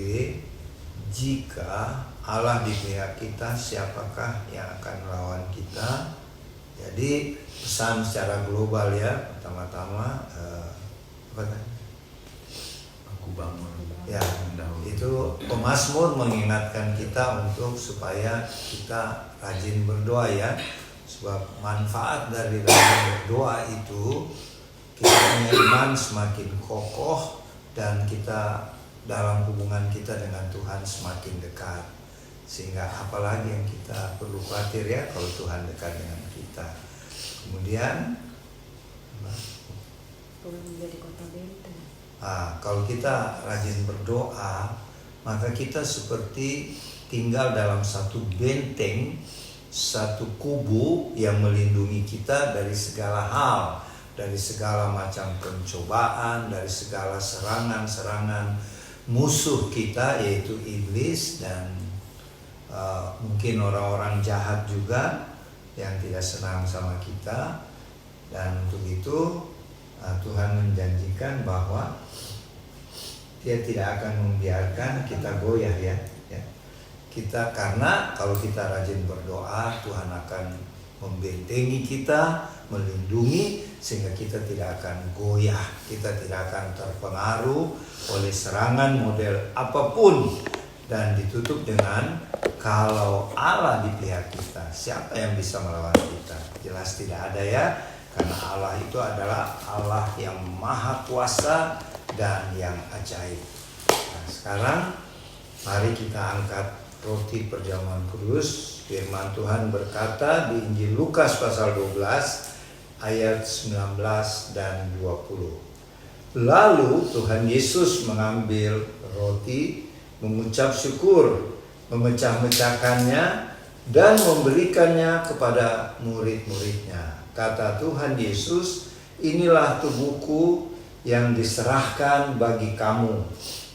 Speaker 1: Jika Allah di pihak kita, siapakah yang akan melawan kita? Jadi pesan secara global ya. Pertama-tama apa tadi?
Speaker 4: Aku bangun
Speaker 1: Ya,
Speaker 4: mendahului.
Speaker 1: itu pemazmur mengingatkan kita untuk supaya kita rajin berdoa ya. Sebab manfaat dari rajin berdoa itu kita punya iman semakin kokoh dan kita dalam hubungan kita dengan Tuhan semakin dekat. Sehingga apalagi yang kita perlu khawatir ya kalau Tuhan dekat dengan kita. Kemudian
Speaker 5: Menjadi kota benteng.
Speaker 1: kalau kita rajin berdoa, maka kita seperti tinggal dalam satu benteng, satu kubu yang melindungi kita dari segala hal, dari segala macam pencobaan, dari segala serangan-serangan musuh kita yaitu iblis dan mungkin orang-orang jahat juga yang tidak senang sama kita. Dan untuk itu Tuhan menjanjikan bahwa Dia tidak akan membiarkan kita goyah ya. Kita karena kalau kita rajin berdoa, Tuhan akan membentengi kita, melindungi sehingga kita tidak akan goyah, kita tidak akan terpengaruh oleh serangan model apapun. Dan ditutup dengan kalau Allah di pihak kita, siapa yang bisa melawan kita? Jelas tidak ada ya. Karena Allah itu adalah Allah yang maha kuasa dan yang ajaib. Nah, sekarang mari kita angkat roti perjamuan kudus. Firman Tuhan berkata di Injil Lukas pasal 12 ayat 19 dan 20. Lalu Tuhan Yesus mengambil roti, mengucap syukur, memecah-mecahkannya dan memberikannya kepada murid-muridnya. Kata Tuhan Yesus, inilah tubuhku yang diserahkan bagi kamu.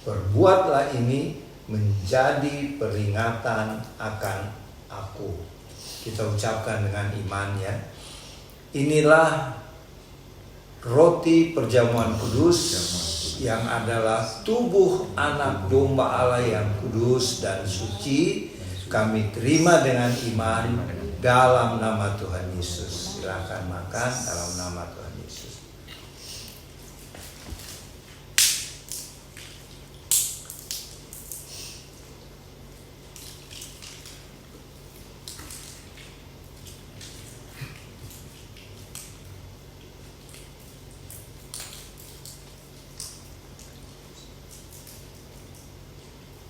Speaker 1: Perbuatlah ini menjadi peringatan akan aku. Kita ucapkan dengan iman ya. Inilah roti perjamuan kudus yang adalah tubuh anak domba Allah yang kudus dan suci. Kami terima dengan iman dalam nama Tuhan Yesus. Silakan makan dalam nama Tuhan Yesus.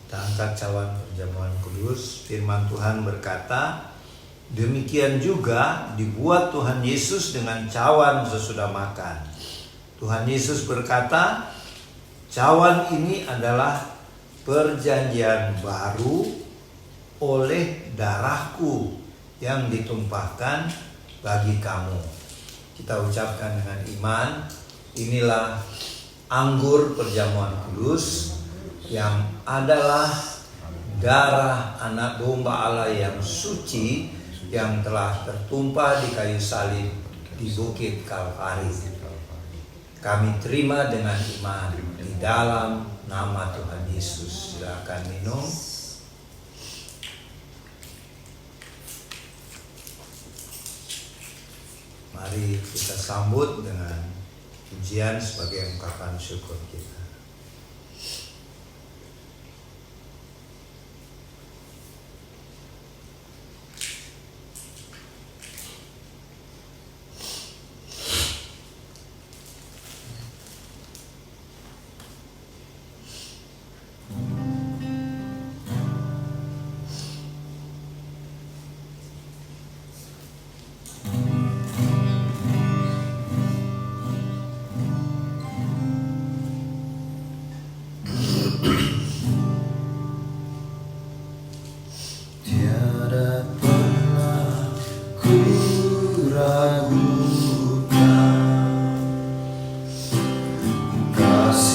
Speaker 1: Kita angkat cawan perjamuan kudus. Firman Tuhan berkata, demikian juga dibuat Tuhan Yesus dengan cawan sesudah makan. Tuhan Yesus berkata, cawan ini adalah perjanjian baru oleh darahku yang ditumpahkan bagi kamu. Kita ucapkan dengan iman, inilah anggur perjamuan kudus yang adalah darah anak domba Allah yang suci yang telah tertumpah di kayu salib di Bukit Kalvari. Kami terima dengan iman di dalam nama Tuhan Yesus. Silakan minum. Mari kita sambut dengan pujian sebagai ungkapan syukur kita.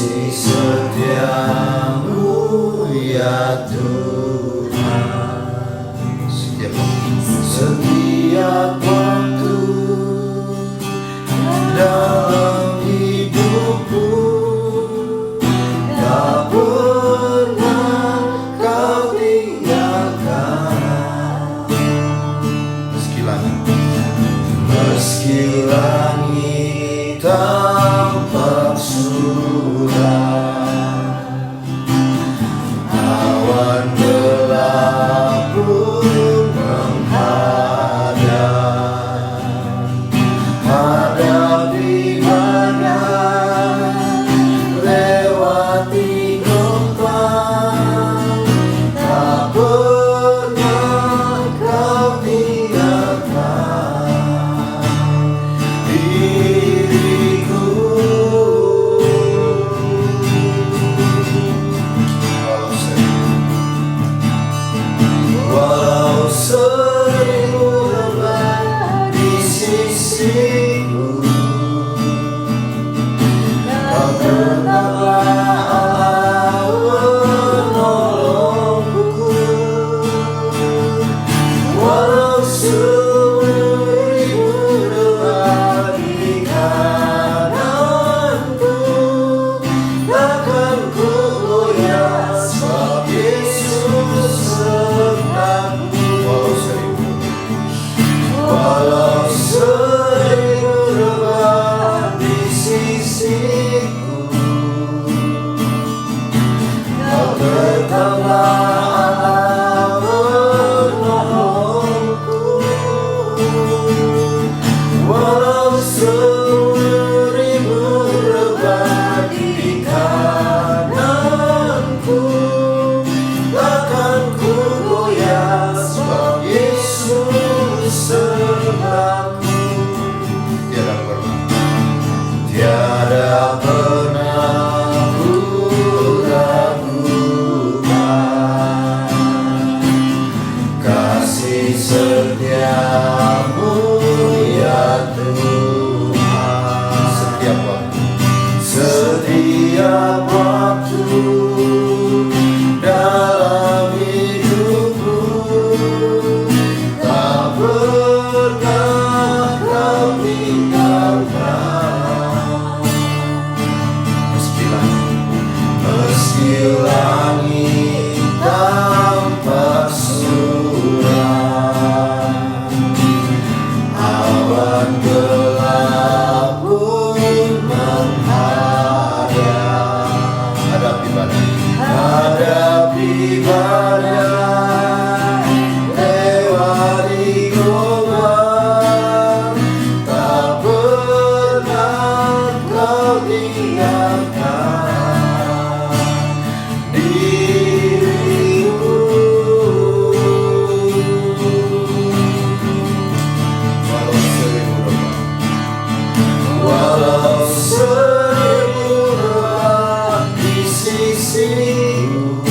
Speaker 1: kasih setiamu ya Tuhan. Setiap waktu dalam hidupku tak pernah kau tinggalkan. Meski langit tampak suram, awan gelap pun menghadap, hadapi badai, lewati gelombang, tak pernah kau tinggalkan diriku. Walau seribu lebat di sisiku, kau tetaplah Allah penolongku. Walau seribu lebat di kananku, takkan ku goyah sebab Yesus sertaku. Walau seribu lebat di sisiku, kau tetaplah Allah penolongku. Walau seribu lebat di kananku, takkan ku goyah sebab Yesus sertaku. Tiada pernah ku ragukan kasih setiamu ya Tuhan. Setiap waktu dalam hidupku tak pernah kau tinggalkan. Meski langit tampak suram, awan gelap pun menghadap, hadapi badai, lewati gelombang, tak pernah kau tinggalkan diriku. Walau seribu lebat di sisiku,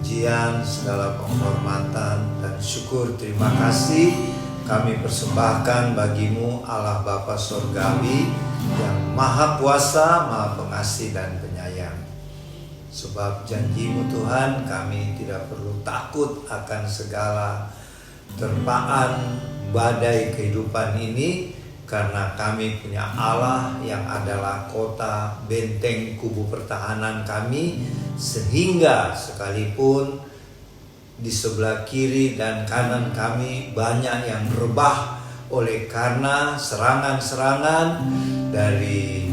Speaker 1: pujian, segala penghormatan dan syukur terima kasih kami persembahkan bagimu Allah Bapa Sorgawi yang Maha Kuasa, Maha Pengasih dan Penyayang. Sebab janjimu Tuhan, kami tidak perlu takut akan segala terpaan badai kehidupan ini, karena kami punya Allah yang adalah kota benteng kubu pertahanan kami, sehingga sekalipun di sebelah kiri dan kanan kami banyak yang rebah oleh karena serangan-serangan dari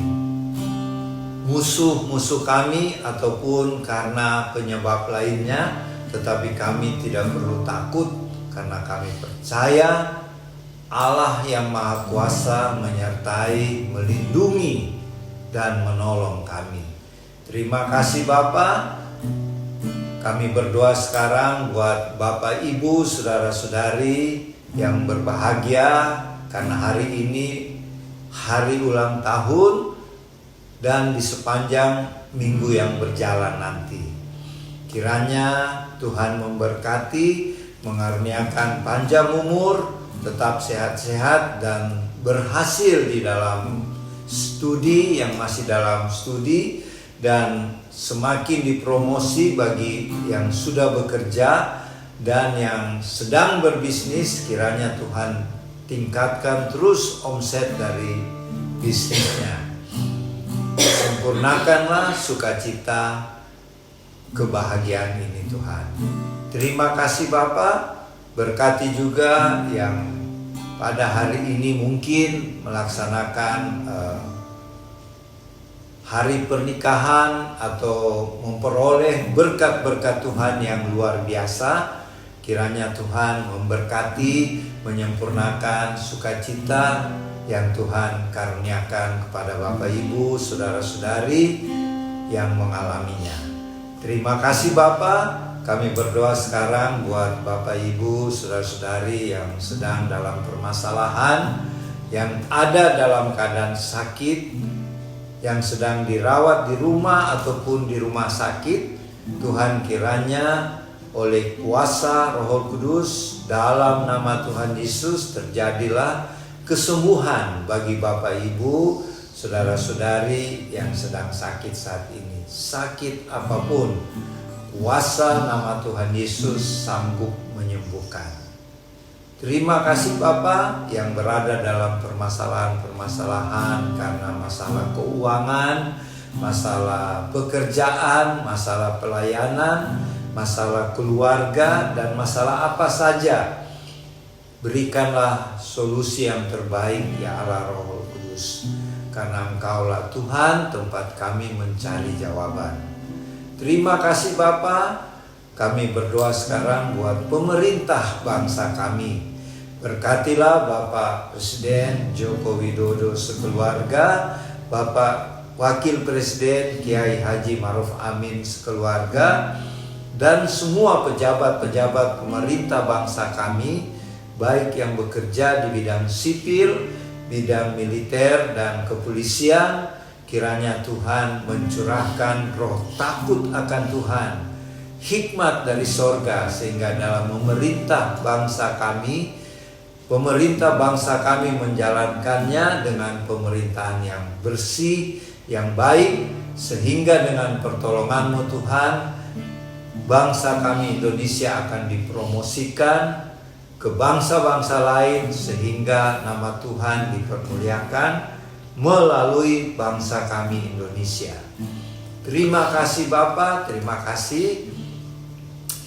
Speaker 1: musuh-musuh kami ataupun karena penyebab lainnya, tetapi kami tidak perlu takut karena kami percaya Allah yang Maha Kuasa menyertai, melindungi, dan menolong kami. Terima kasih Bapa. Kami berdoa sekarang buat Bapak Ibu, saudara-saudari yang berbahagia karena hari ini hari ulang tahun dan di sepanjang minggu yang berjalan nanti. Kiranya Tuhan memberkati, mengaruniakan panjang umur, tetap sehat-sehat dan berhasil di dalam studi yang masih dalam studi, dan semakin dipromosi bagi yang sudah bekerja dan yang sedang berbisnis. Kiranya Tuhan tingkatkan terus omset dari bisnisnya. Sempurnakanlah sukacita kebahagiaan ini Tuhan. Terima kasih Bapa. Berkati juga yang pada hari ini mungkin melaksanakan hari pernikahan atau memperoleh berkat-berkat Tuhan yang luar biasa. Kiranya Tuhan memberkati, menyempurnakan sukacita yang Tuhan karuniakan kepada Bapak Ibu, saudara-saudari yang mengalaminya. Terima kasih Bapak. Kami berdoa sekarang buat Bapak Ibu, saudara-saudari yang sedang dalam permasalahan, yang ada dalam keadaan sakit, yang sedang dirawat di rumah ataupun di rumah sakit. Tuhan kiranya oleh kuasa Roh Kudus dalam nama Tuhan Yesus terjadilah kesembuhan bagi Bapak Ibu, saudara-saudari yang sedang sakit saat ini. Sakit apapun, kuasa nama Tuhan Yesus sanggup menyembuhkan. Terima kasih Bapa yang berada dalam permasalahan-permasalahan karena masalah keuangan, masalah pekerjaan, masalah pelayanan, masalah keluarga, dan masalah apa saja. Berikanlah solusi yang terbaik ya Allah Roh Kudus, karena Engkaulah Tuhan tempat kami mencari jawaban. Terima kasih Bapa. Kami berdoa sekarang buat pemerintah bangsa kami. Berkatilah Bapak Presiden Joko Widodo sekeluarga, Bapak Wakil Presiden Kiai Haji Ma'ruf Amin sekeluarga, dan semua pejabat-pejabat pemerintah bangsa kami, baik yang bekerja di bidang sipil, bidang militer, dan kepolisian. Kiranya Tuhan mencurahkan roh takut akan Tuhan, hikmat dari sorga, sehingga dalam memerintah bangsa kami menjalankannya dengan pemerintahan yang bersih, yang baik, sehingga dengan pertolongan-Mu Tuhan, bangsa kami Indonesia akan dipromosikan ke bangsa-bangsa lain, sehingga nama Tuhan dipermuliakan melalui bangsa kami Indonesia. Terima kasih Bapa, terima kasih.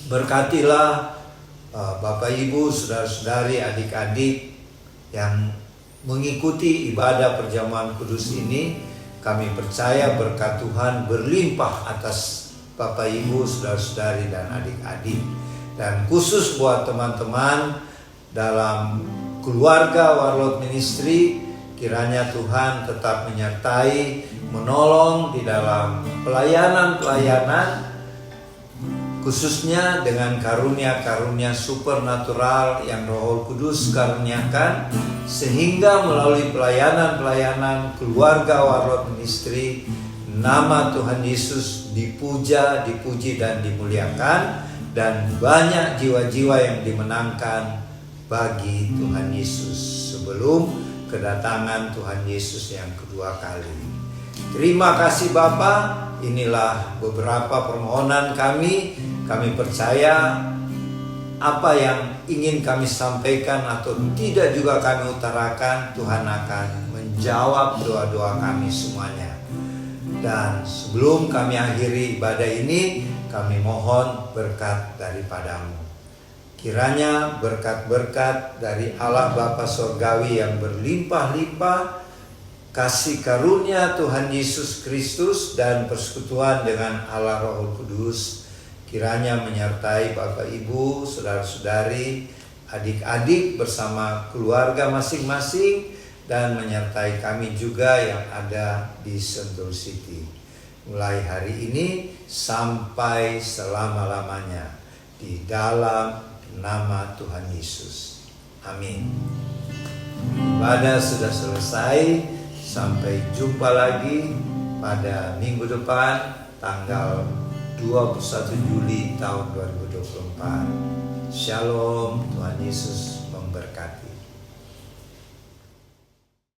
Speaker 1: Berkatilah Bapak Ibu, saudara-saudari, adik-adik yang mengikuti ibadah perjamuan kudus ini. Kami percaya berkat Tuhan berlimpah atas Bapak Ibu, saudara-saudari, dan adik-adik. Dan khusus buat teman-teman dalam keluarga Warlord Ministry, kiranya Tuhan tetap menyertai, menolong di dalam pelayanan-pelayanan, khususnya dengan karunia-karunia supernatural yang Roh Kudus karuniakan, sehingga melalui pelayanan-pelayanan keluarga Warlord Ministry, nama Tuhan Yesus dipuja, dipuji, dan dimuliakan. dan banyak jiwa-jiwa yang dimenangkan bagi Tuhan Yesus sebelum kedatangan Tuhan Yesus yang kedua kali. Terima kasih Bapa. Inilah beberapa permohonan kami. Kami percaya apa yang ingin kami sampaikan atau tidak juga kami utarakan, Tuhan akan menjawab doa-doa kami semuanya. Dan sebelum kami akhiri ibadah ini, kami mohon berkat daripadamu. Kiranya berkat-berkat dari Allah Bapa Surgawi yang berlimpah-limpah, kasih karunia Tuhan Yesus Kristus dan persekutuan dengan Allah Roh Kudus kiranya menyertai Bapak Ibu, saudara-saudari, adik-adik bersama keluarga masing-masing dan menyertai kami juga yang ada di Sentul City. Mulai hari ini sampai selama-lamanya di dalam nama Tuhan Yesus. Amin. Ibadah sudah selesai. Sampai jumpa lagi pada minggu depan tanggal 21 Juli tahun 2024. Shalom, Tuhan Yesus